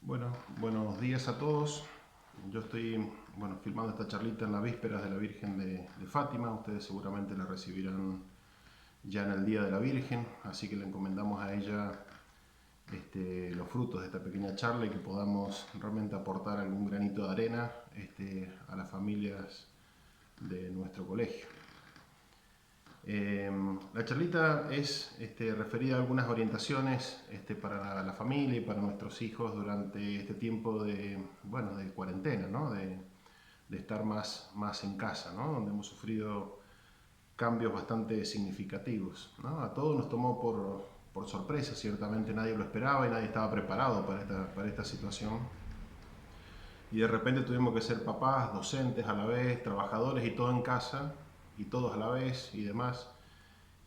Bueno, buenos días a todos. Yo estoy, filmando esta charlita en las vísperas de la Virgen de Fátima. Ustedes seguramente la recibirán ya en el Día de la Virgen, así que le encomendamos a ella los frutos de esta pequeña charla y que podamos realmente aportar algún granito de arena a las familias de nuestro colegio. La charlita es referida a algunas orientaciones para la familia y para nuestros hijos durante este tiempo de cuarentena, ¿no? De estar más en casa, ¿no? Donde hemos sufrido cambios bastante significativos, ¿no? A todos nos tomó por sorpresa, ciertamente nadie lo esperaba y nadie estaba preparado para esta situación. Y de repente tuvimos que ser papás, docentes a la vez, trabajadores y todo en casa, y todos a la vez y demás.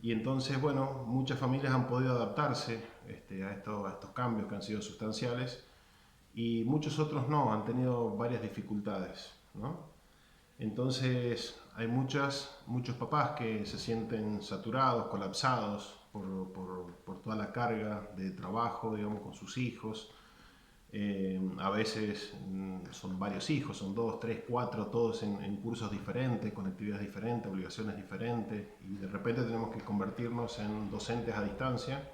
Y entonces, bueno, muchas familias han podido adaptarse a estos cambios que han sido sustanciales y muchos otros no, han tenido varias dificultades, ¿no? Entonces hay muchos papás que se sienten saturados, colapsados por toda la carga de trabajo, digamos, con sus hijos. A veces son varios hijos, son 2, 3, 4, todos en cursos diferentes, con actividades diferentes, obligaciones diferentes, y de repente tenemos que convertirnos en docentes a distancia.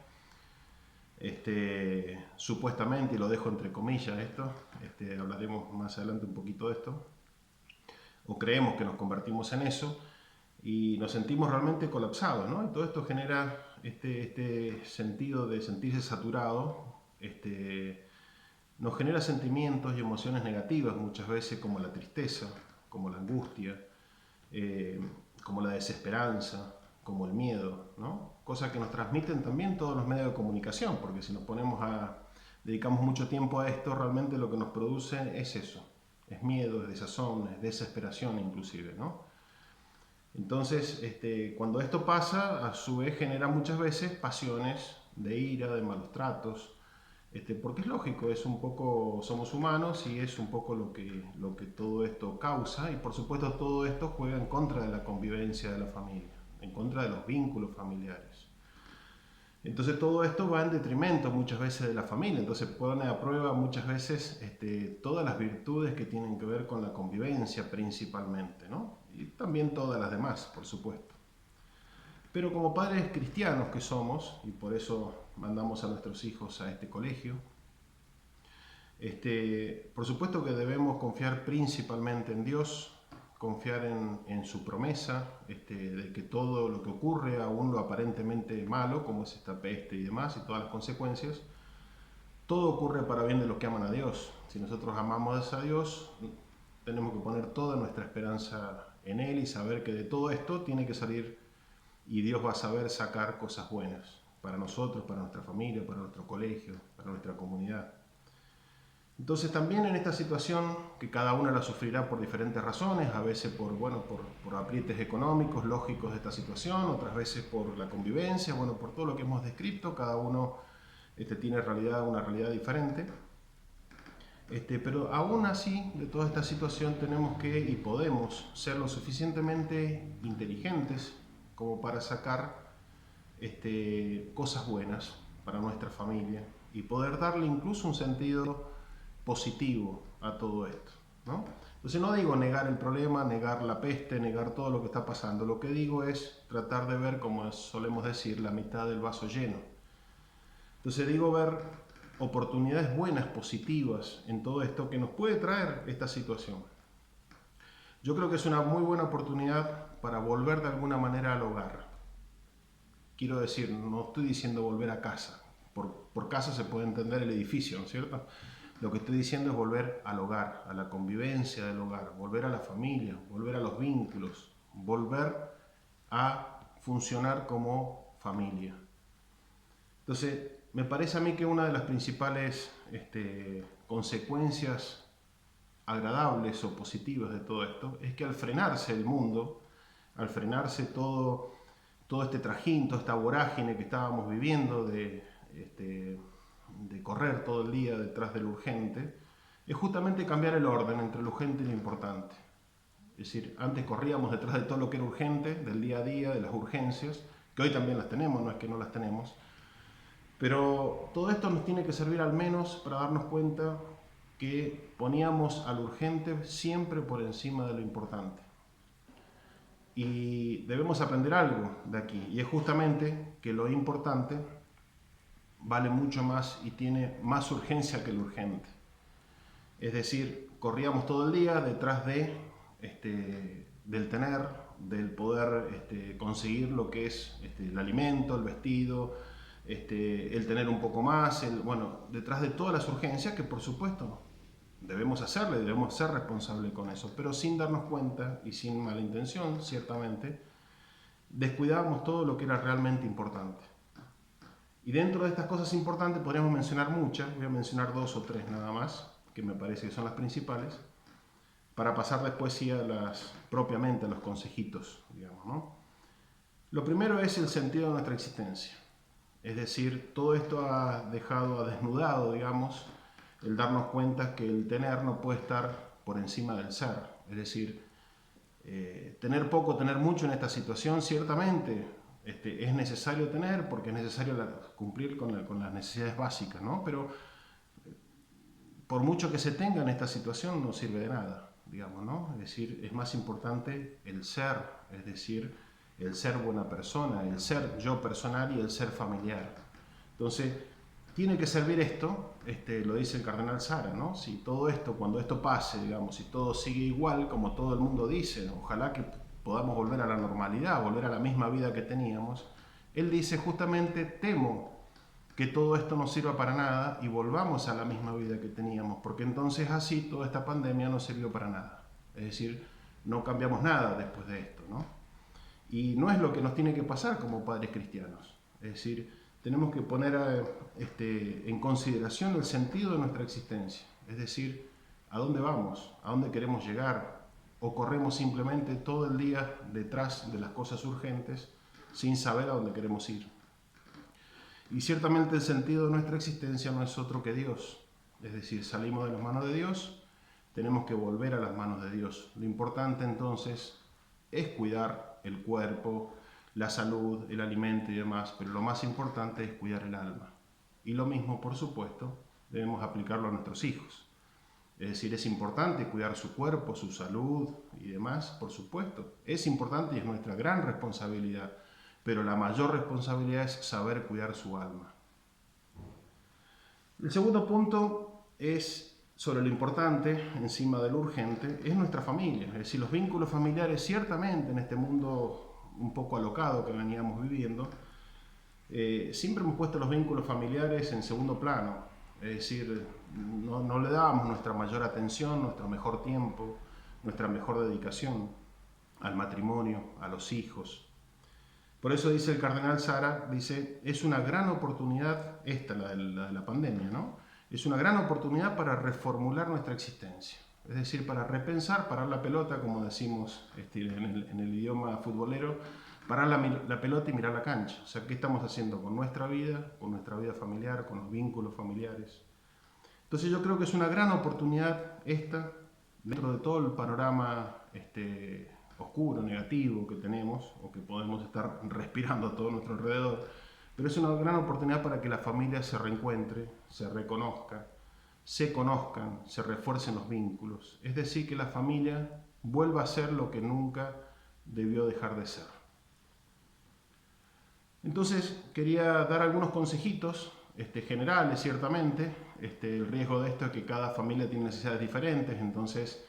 Supuestamente, y lo dejo entre comillas esto, hablaremos más adelante un poquito de esto, o creemos que nos convertimos en eso, y nos sentimos realmente colapsados, ¿no? Y todo esto genera este sentido de sentirse saturado, nos genera sentimientos y emociones negativas muchas veces, como la tristeza, como la angustia, como la desesperanza, como el miedo, ¿no? Cosa que nos transmiten también todos los medios de comunicación, porque si nos dedicamos mucho tiempo a esto, realmente lo que nos produce es eso, es miedo, es desazón, es desesperación inclusive, ¿no? Entonces, cuando esto pasa, a su vez genera muchas veces pasiones de ira, de malos tratos, porque es lógico, somos humanos y es un poco lo que todo esto causa, y por supuesto todo esto juega en contra de la convivencia de la familia, en contra de los vínculos familiares. Entonces todo esto va en detrimento muchas veces de la familia, entonces pone a prueba muchas veces todas las virtudes que tienen que ver con la convivencia principalmente, ¿no? Y también todas las demás, por supuesto. Pero como padres cristianos que somos, y por eso mandamos a nuestros hijos a este colegio, por supuesto que debemos confiar principalmente en Dios, confiar en su promesa, de que todo lo que ocurre, aún lo aparentemente malo, como es esta peste y demás, y todas las consecuencias, todo ocurre para bien de los que aman a Dios. Si nosotros amamos a Dios, tenemos que poner toda nuestra esperanza en Él y saber que de todo esto tiene que salir, y Dios va a saber sacar cosas buenas para nosotros, para nuestra familia, para nuestro colegio, para nuestra comunidad. Entonces también en esta situación, que cada una la sufrirá por diferentes razones, a veces por aprietes económicos lógicos de esta situación, otras veces por la convivencia, por todo lo que hemos descrito, cada uno tiene una realidad diferente. Pero aún así, de toda esta situación tenemos que y podemos ser lo suficientemente inteligentes como para sacar cosas buenas para nuestra familia y poder darle incluso un sentido positivo a todo esto, ¿no? Entonces no digo negar el problema, negar la peste, negar todo lo que está pasando. Lo que digo es tratar de ver, como solemos decir, la mitad del vaso lleno. Entonces digo ver oportunidades buenas, positivas en todo esto que nos puede traer esta situación. Yo creo que es una muy buena oportunidad para volver de alguna manera al hogar. Quiero decir, no estoy diciendo volver a casa. Por casa se puede entender el edificio, ¿no es cierto? Lo que estoy diciendo es volver al hogar, a la convivencia del hogar, volver a la familia, volver a los vínculos, volver a funcionar como familia. Entonces, me parece a mí que una de las principales consecuencias agradables o positivas de todo esto es que al frenarse el mundo, al frenarse todo este trajín, toda esta vorágine que estábamos viviendo de correr todo el día detrás de lo urgente, es justamente cambiar el orden entre lo urgente y lo importante. Es decir, antes corríamos detrás de todo lo que era urgente, del día a día, de las urgencias, que hoy también las tenemos, no es que no las tenemos, pero todo esto nos tiene que servir al menos para darnos cuenta que poníamos a lo urgente siempre por encima de lo importante. Y debemos aprender algo de aquí, y es justamente que lo importante vale mucho más y tiene más urgencia que lo urgente. Es decir, corríamos todo el día detrás del tener, del poder conseguir lo que es el alimento, el vestido, el tener un poco más, detrás de todas las urgencias que por supuesto debemos hacerle, debemos ser responsables con eso, pero sin darnos cuenta y sin mala intención, ciertamente, descuidábamos todo lo que era realmente importante. Y dentro de estas cosas importantes podríamos mencionar muchas, voy a mencionar 2 o 3 nada más, que me parece que son las principales, para pasar después sí propiamente a los consejitos, digamos, ¿no? Lo primero es el sentido de nuestra existencia. Es decir, todo esto ha desnudado, digamos, el darnos cuenta que el tener no puede estar por encima del ser. Es decir, tener poco, tener mucho en esta situación, ciertamente es necesario tener, porque es necesario cumplir con las necesidades básicas, ¿no? Pero por mucho que se tenga en esta situación no sirve de nada, digamos, ¿no? Es decir, es más importante el ser, es decir, el ser buena persona, el ser yo personal y el ser familiar. Entonces, tiene que servir esto, lo dice el cardenal Sara, ¿no? Si todo esto, cuando esto pase, digamos, si todo sigue igual, como todo el mundo dice, ojalá que podamos volver a la normalidad, volver a la misma vida que teníamos, él dice justamente, temo que todo esto no sirva para nada y volvamos a la misma vida que teníamos, porque entonces así toda esta pandemia no sirvió para nada. Es decir, no cambiamos nada después de esto, ¿no? Y no es lo que nos tiene que pasar como padres cristianos. Es decir, tenemos que poner en consideración el sentido de nuestra existencia. Es decir, ¿a dónde vamos? ¿A dónde queremos llegar? ¿O corremos simplemente todo el día detrás de las cosas urgentes sin saber a dónde queremos ir? Y ciertamente el sentido de nuestra existencia no es otro que Dios. Es decir, salimos de las manos de Dios, tenemos que volver a las manos de Dios. Lo importante entonces es cuidar el cuerpo, la salud, el alimento y demás, pero lo más importante es cuidar el alma. Y lo mismo, por supuesto, debemos aplicarlo a nuestros hijos. Es decir, es importante cuidar su cuerpo, su salud y demás, por supuesto. Es importante y es nuestra gran responsabilidad, pero la mayor responsabilidad es saber cuidar su alma. El segundo punto es sobre lo importante, encima de lo urgente, es nuestra familia. Es decir, los vínculos familiares, ciertamente en este mundo un poco alocado que veníamos viviendo, siempre hemos puesto los vínculos familiares en segundo plano. Es decir, no le dábamos nuestra mayor atención, nuestro mejor tiempo, nuestra mejor dedicación al matrimonio, a los hijos. Por eso dice el cardenal Sara, dice, es una gran oportunidad, la de la pandemia, ¿no? Es una gran oportunidad para reformular nuestra existencia. Es decir, para repensar, parar la pelota, como decimos en el idioma futbolero, parar la pelota y mirar la cancha. O sea, ¿qué estamos haciendo con nuestra vida familiar, con los vínculos familiares? Entonces yo creo que es una gran oportunidad dentro de todo el panorama oscuro, negativo que tenemos, o que podemos estar respirando a todo nuestro alrededor, pero es una gran oportunidad para que la familia se reencuentre, se reconozca, se conozcan, se refuercen los vínculos. Es decir, que la familia vuelva a ser lo que nunca debió dejar de ser. Entonces, quería dar algunos consejitos generales, ciertamente. El riesgo de esto es que cada familia tiene necesidades diferentes, entonces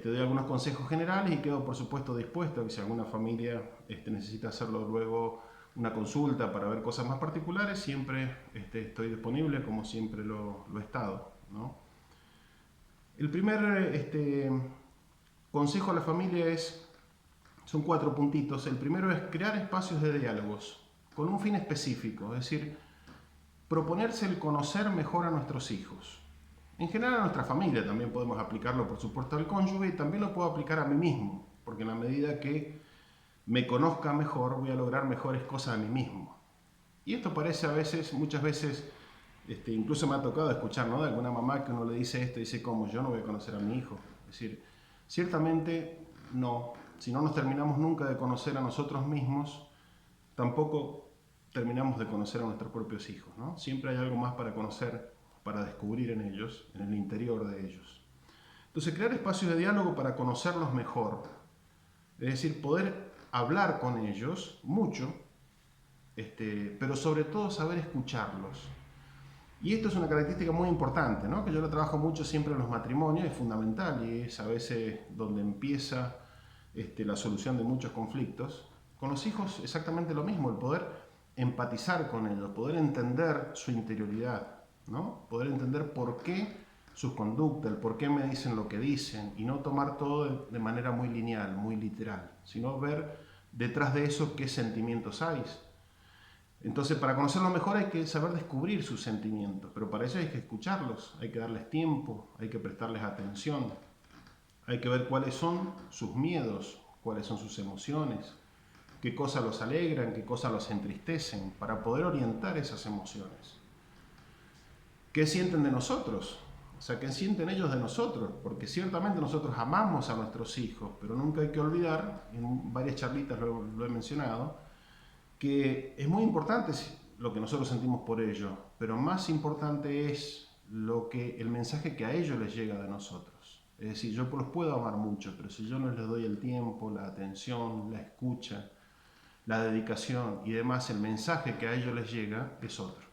doy algunos consejos generales y quedo, por supuesto, dispuesto a que si alguna familia necesita hacerlo luego una consulta para ver cosas más particulares, siempre estoy disponible, como siempre lo he estado, ¿no? El primer consejo a la familia son 4 puntitos. El primero es crear espacios de diálogos con un fin específico, es decir, proponerse el conocer mejor a nuestros hijos. En general a nuestra familia también podemos aplicarlo, por supuesto, al cónyuge, y también lo puedo aplicar a mí mismo, porque en la medida que me conozca mejor, voy a lograr mejores cosas a mí mismo. Y esto parece muchas veces, incluso me ha tocado escuchar, ¿no?, de alguna mamá que uno le dice esto y dice, ¿cómo? Yo no voy a conocer a mi hijo. Es decir, ciertamente no. Si no nos terminamos nunca de conocer a nosotros mismos, tampoco terminamos de conocer a nuestros propios hijos, ¿no? Siempre hay algo más para conocer para descubrir en ellos, en el interior de ellos. Entonces, crear espacios de diálogo para conocerlos mejor, es decir, poder hablar con ellos mucho, pero sobre todo saber escucharlos. Y esto es una característica muy importante, ¿no? Que yo lo trabajo mucho siempre en los matrimonios, es fundamental y es a veces donde empieza la solución de muchos conflictos. Con los hijos exactamente lo mismo, el poder empatizar con ellos, poder entender su interioridad, ¿no? Poder entender por qué sus conductas, el por qué me dicen lo que dicen y no tomar todo de manera muy lineal, muy literal, sino ver detrás de eso qué sentimientos hay. Entonces, para conocerlo mejor hay que saber descubrir sus sentimientos, pero para eso hay que escucharlos, hay que darles tiempo, hay que prestarles atención, hay que ver cuáles son sus miedos, cuáles son sus emociones, qué cosas los alegran, qué cosas los entristecen, para poder orientar esas emociones. ¿Qué sienten de nosotros? O sea, ¿qué sienten ellos de nosotros? Porque ciertamente nosotros amamos a nuestros hijos, pero nunca hay que olvidar, en varias charlitas lo he mencionado, que es muy importante lo que nosotros sentimos por ellos, pero más importante es el mensaje que a ellos les llega de nosotros. Es decir, yo los puedo amar mucho, pero si yo no les doy el tiempo, la atención, la escucha, la dedicación y demás, el mensaje que a ellos les llega es otro.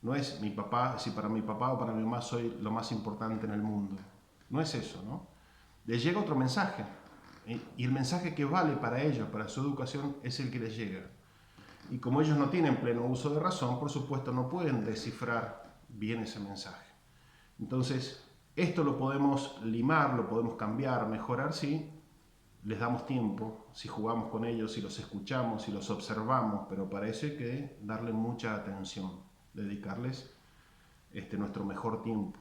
No es mi papá, si para mi papá o para mi mamá soy lo más importante en el mundo. No es eso, ¿no? Les llega otro mensaje. Y el mensaje que vale para ellos, para su educación, es el que les llega. Y como ellos no tienen pleno uso de razón, por supuesto no pueden descifrar bien ese mensaje. Entonces, esto lo podemos limar, lo podemos cambiar, mejorar si les damos tiempo, si jugamos con ellos, si los escuchamos, si los observamos, pero para eso hay que darle mucha atención, dedicarles nuestro mejor tiempo.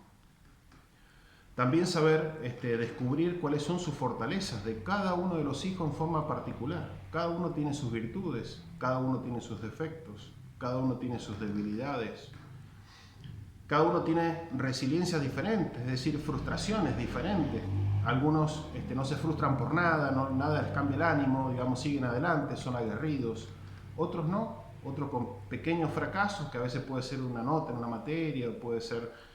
También saber descubrir cuáles son sus fortalezas de cada uno de los hijos en forma particular. Cada uno tiene sus virtudes, cada uno tiene sus defectos, cada uno tiene sus debilidades. Cada uno tiene resiliencias diferentes, es decir, frustraciones diferentes. Algunos no se frustran por nada, nada les cambia el ánimo, digamos, siguen adelante, son aguerridos. Otros no, otros con pequeños fracasos, que a veces puede ser una nota en una materia, o puede ser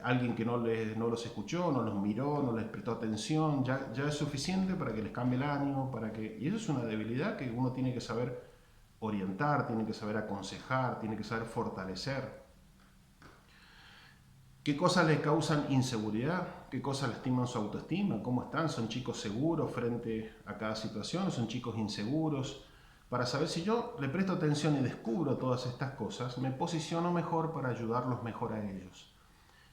alguien que no los escuchó, no los miró, no les prestó atención, ya es suficiente para que les cambie el ánimo, y eso es una debilidad que uno tiene que saber orientar, tiene que saber aconsejar, tiene que saber fortalecer. ¿Qué cosas les causan inseguridad? ¿Qué cosas lastiman su autoestima? ¿Cómo están? ¿Son chicos seguros frente a cada situación? ¿Son chicos inseguros? Para saber si yo le presto atención y descubro todas estas cosas, me posiciono mejor para ayudarlos mejor a ellos.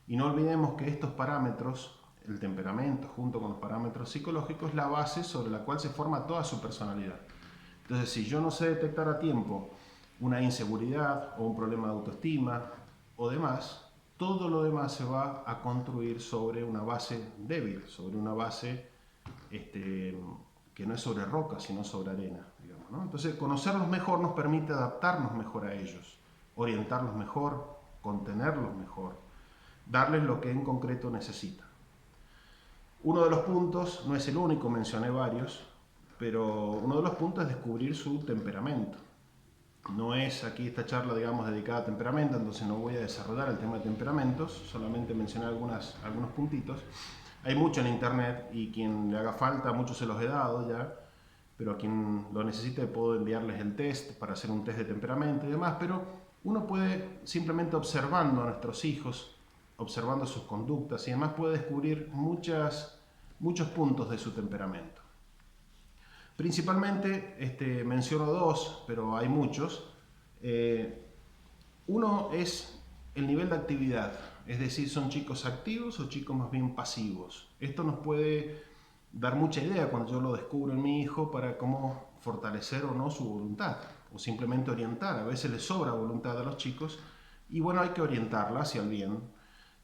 Y no olvidemos que estos parámetros, el temperamento junto con los parámetros psicológicos, es la base sobre la cual se forma toda su personalidad. Entonces, si yo no sé detectar a tiempo una inseguridad o un problema de autoestima o demás, todo lo demás se va a construir sobre una base débil, sobre una base que no es sobre roca, sino sobre arena, digamos, ¿no? Entonces, conocerlos mejor nos permite adaptarnos mejor a ellos, orientarlos mejor, contenerlos mejor, darles lo que en concreto necesitan. Uno de los puntos, no es el único, mencioné varios, pero uno de los puntos es descubrir su temperamento. No es aquí esta charla, digamos, dedicada a temperamento, entonces no voy a desarrollar el tema de temperamentos, solamente mencioné algunos puntitos. Hay mucho en internet y quien le haga falta, muchos se los he dado ya, pero a quien lo necesite puedo enviarles el test para hacer un test de temperamento y demás, pero uno puede, simplemente observando a nuestros hijos, observando sus conductas y demás, puede descubrir muchos puntos de su temperamento. Principalmente menciono dos, pero hay muchos. Uno es el nivel de actividad, es decir, son chicos activos o chicos más bien pasivos. Esto nos puede dar mucha idea cuando yo lo descubro en mi hijo para cómo fortalecer o no su voluntad, o simplemente orientar. A veces les sobra voluntad a los chicos y bueno, hay que orientarla hacia el bien,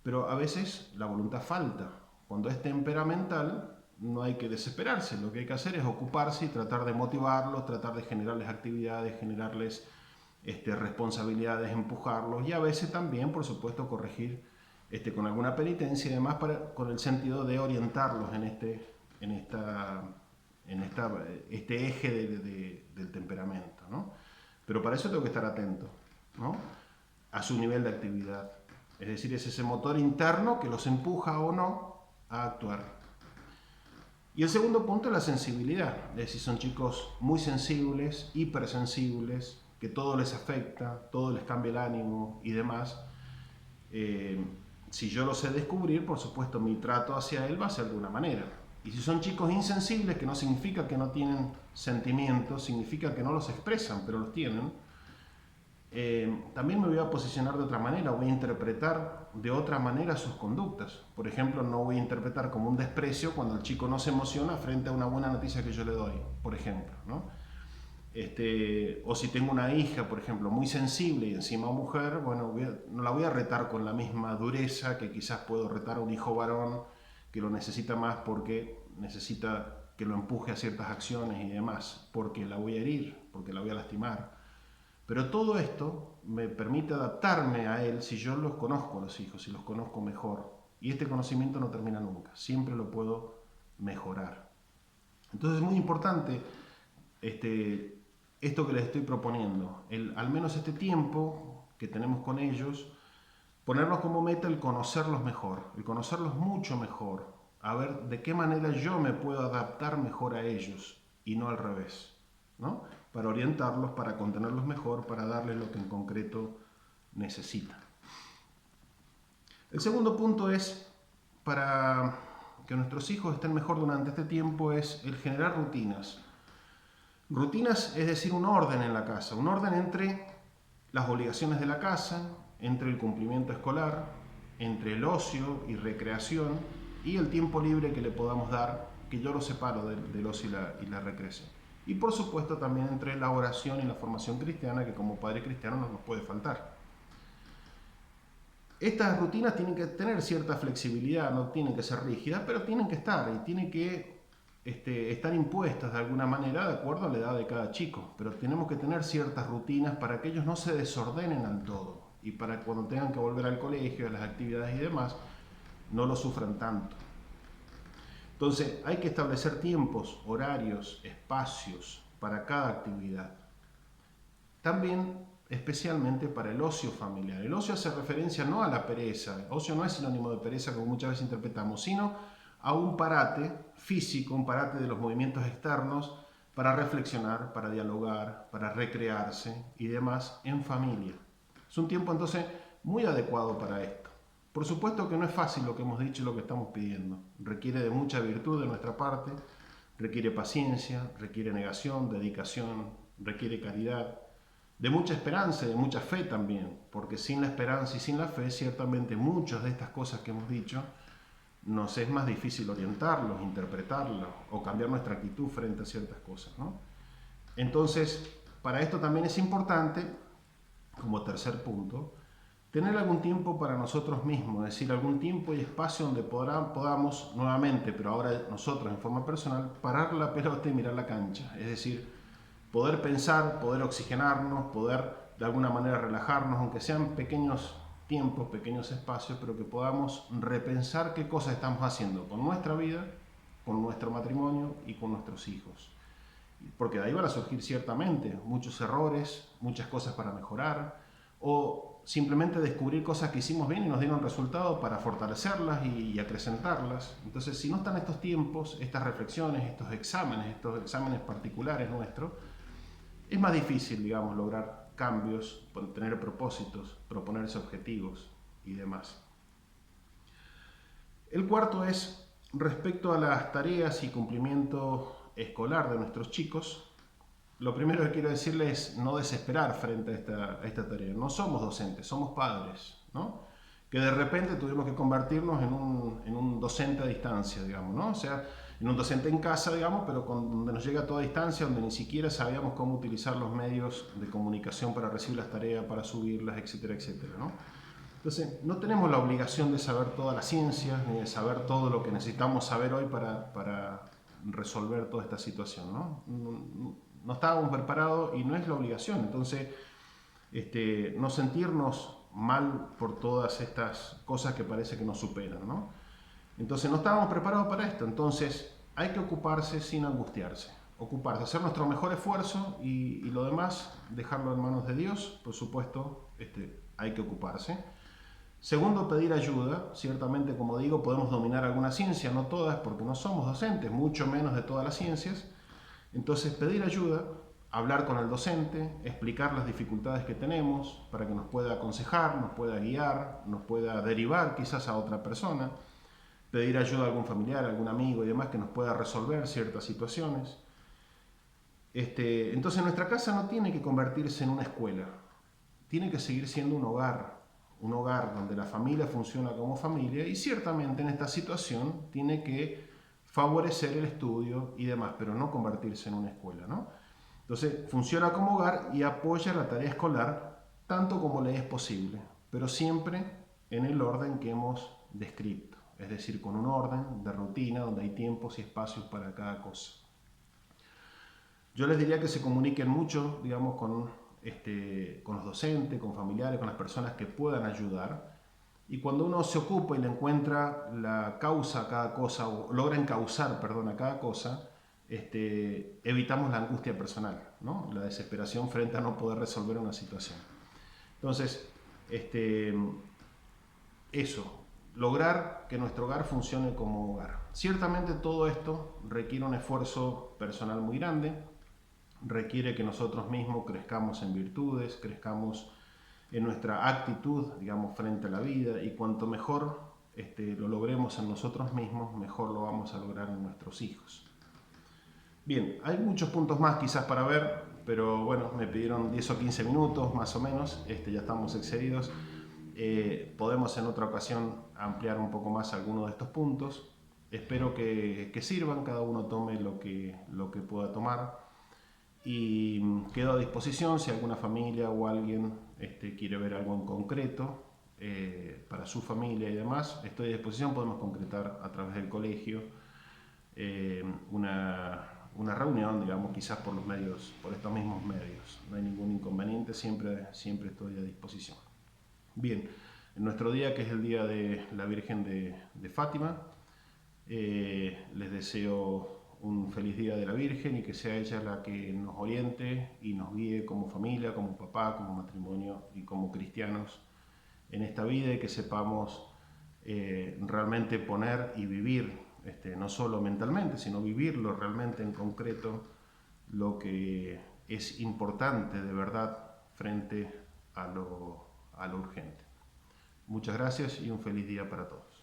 pero a veces la voluntad falta. Cuando es temperamental, no hay que desesperarse, lo que hay que hacer es ocuparse y tratar de motivarlos, tratar de generarles actividades, generarles responsabilidades, empujarlos y a veces también, por supuesto, corregir con alguna penitencia y demás con el sentido de orientarlos en este eje del temperamento, ¿no? Pero para eso tengo que estar atento, ¿no? a su nivel de actividad. Es decir, es ese motor interno que los empuja o no a actuar. Y el segundo punto es la sensibilidad. Es decir, son chicos muy sensibles, hipersensibles, que todo les afecta, todo les cambia el ánimo y demás. Si yo lo sé descubrir, por supuesto, mi trato hacia él va a ser de una manera. Y si son chicos insensibles, que no significa que no tienen sentimientos, significa que no los expresan, pero los tienen, también me voy a posicionar de otra manera, voy a interpretar de otra manera sus conductas. Por ejemplo, no voy a interpretar como un desprecio cuando el chico no se emociona frente a una buena noticia que yo le doy, por ejemplo, ¿no? O si tengo una hija, por ejemplo, muy sensible y encima mujer, bueno, no la voy a retar con la misma dureza que quizás puedo retar a un hijo varón que lo necesita más porque necesita que lo empuje a ciertas acciones y demás, porque la voy a herir, porque la voy a lastimar. Pero todo esto me permite adaptarme a él si yo los conozco a los hijos, si los conozco mejor. Y este conocimiento no termina nunca, siempre lo puedo mejorar. Entonces es muy importante esto que les estoy proponiendo, al menos este tiempo que tenemos con ellos, ponernos como meta el conocerlos mejor, el conocerlos mucho mejor, a ver de qué manera yo me puedo adaptar mejor a ellos y no al revés, ¿no? Para orientarlos, para contenerlos mejor, para darles lo que en concreto necesitan. El segundo punto es, para que nuestros hijos estén mejor durante este tiempo, es el generar rutinas. Rutinas es decir, un orden en la casa, un orden entre las obligaciones de la casa, entre el cumplimiento escolar, entre el ocio y recreación y el tiempo libre que le podamos dar, que yo lo separo del ocio y la recreación. Y por supuesto también entre la oración y la formación cristiana, que como padre cristiano no nos puede faltar. Estas rutinas tienen que tener cierta flexibilidad, no tienen que ser rígidas, pero tienen que estar y tienen que estar impuestas de alguna manera de acuerdo a la edad de cada chico. Pero tenemos que tener ciertas rutinas para que ellos no se desordenen al todo y para cuando tengan que volver al colegio, a las actividades y demás, no lo sufran tanto. Entonces hay que establecer tiempos, horarios, espacios para cada actividad. También especialmente para el ocio familiar. El ocio hace referencia no a la pereza, ocio no es sinónimo de pereza como muchas veces interpretamos, sino a un parate físico, un parate de los movimientos externos para reflexionar, para dialogar, para recrearse y demás en familia. Es un tiempo entonces muy adecuado para esto. Por supuesto que no es fácil lo que hemos dicho y lo que estamos pidiendo. Requiere de mucha virtud de nuestra parte, requiere paciencia, requiere negación, dedicación, requiere caridad, de mucha esperanza y de mucha fe también, porque sin la esperanza y sin la fe, ciertamente muchas de estas cosas que hemos dicho, nos es más difícil orientarlos, interpretarlos o cambiar nuestra actitud frente a ciertas cosas, ¿no? Entonces, para esto también es importante, como tercer punto, tener algún tiempo para nosotros mismos, es decir, algún tiempo y espacio donde podamos nuevamente, pero ahora nosotros en forma personal, parar la pelota y mirar la cancha. Es decir, poder pensar, poder oxigenarnos, poder de alguna manera relajarnos, aunque sean pequeños tiempos, pequeños espacios, pero que podamos repensar qué cosas estamos haciendo con nuestra vida, con nuestro matrimonio y con nuestros hijos. Porque de ahí van a surgir ciertamente muchos errores, muchas cosas para mejorar, o simplemente descubrir cosas que hicimos bien y nos dieron resultado para fortalecerlas y acrecentarlas. Entonces, si no están estos tiempos, estas reflexiones, estos exámenes particulares nuestros, es más difícil, digamos, lograr cambios, tener propósitos, proponerse objetivos y demás. El cuarto es respecto a las tareas y cumplimiento escolar de nuestros chicos. Lo primero que quiero decirles es no desesperar frente a esta tarea. No somos docentes, somos padres, ¿no? Que de repente tuvimos que convertirnos en un docente a distancia, digamos, ¿no? O sea, en un docente en casa, digamos, pero donde nos llega a toda distancia, donde ni siquiera sabíamos cómo utilizar los medios de comunicación para recibir las tareas, para subirlas, etcétera, etcétera, ¿no? Entonces, no tenemos la obligación de saber todas las ciencias, ni de saber todo lo que necesitamos saber hoy para resolver toda esta situación, ¿no? No estábamos preparados y no es la obligación. Entonces, no sentirnos mal por todas estas cosas que parece que nos superan, ¿no? Entonces, no estábamos preparados para esto. Entonces, hay que ocuparse sin angustiarse. Ocuparse, hacer nuestro mejor esfuerzo y lo demás, dejarlo en manos de Dios, por supuesto, hay que ocuparse. Segundo, pedir ayuda. Ciertamente, como digo, podemos dominar alguna ciencia, no todas, porque no somos docentes, mucho menos de todas las ciencias. Entonces, pedir ayuda, hablar con el docente, explicar las dificultades que tenemos para que nos pueda aconsejar, nos pueda guiar, nos pueda derivar quizás a otra persona, pedir ayuda a algún familiar, a algún amigo y demás que nos pueda resolver ciertas situaciones. Entonces, nuestra casa no tiene que convertirse en una escuela, tiene que seguir siendo un hogar donde la familia funciona como familia, y ciertamente en esta situación tiene que favorecer el estudio y demás, pero no convertirse en una escuela, ¿no? Entonces funciona como hogar y apoya la tarea escolar tanto como le es posible, pero siempre en el orden que hemos descrito, es decir, con un orden de rutina donde hay tiempos y espacios para cada cosa. Yo les diría que se comuniquen mucho, digamos, con los docentes, con familiares, con las personas que puedan ayudar. Y cuando uno se ocupa y le encuentra la causa a cada cosa, o logra encauzar, perdón, a cada cosa, evitamos la angustia personal, ¿no? La desesperación frente a no poder resolver una situación. Entonces, eso, lograr que nuestro hogar funcione como hogar. Ciertamente todo esto requiere un esfuerzo personal muy grande, requiere que nosotros mismos crezcamos en virtudes, crezcamos en nuestra actitud, digamos, frente a la vida, y cuanto mejor lo logremos en nosotros mismos, mejor lo vamos a lograr en nuestros hijos. Bien, hay muchos puntos más quizás para ver, pero bueno, me pidieron 10 o 15 minutos más o menos, ya estamos excedidos. Podemos en otra ocasión ampliar un poco más algunos de estos puntos. Espero que sirvan, cada uno tome lo que pueda tomar. Y quedo a disposición si alguna familia o alguien quiere ver algo en concreto para su familia y demás. Estoy a disposición, podemos concretar a través del colegio una reunión, digamos, quizás por los medios, por estos mismos medios. No hay ningún inconveniente, siempre estoy a disposición. Bien, en nuestro día, que es el día de la Virgen de Fátima, les deseo un feliz día de la Virgen y que sea ella la que nos oriente y nos guíe como familia, como papá, como matrimonio y como cristianos en esta vida, y que sepamos realmente poner y vivir, no solo mentalmente, sino vivirlo realmente en concreto, lo que es importante de verdad frente a lo urgente. Muchas gracias y un feliz día para todos.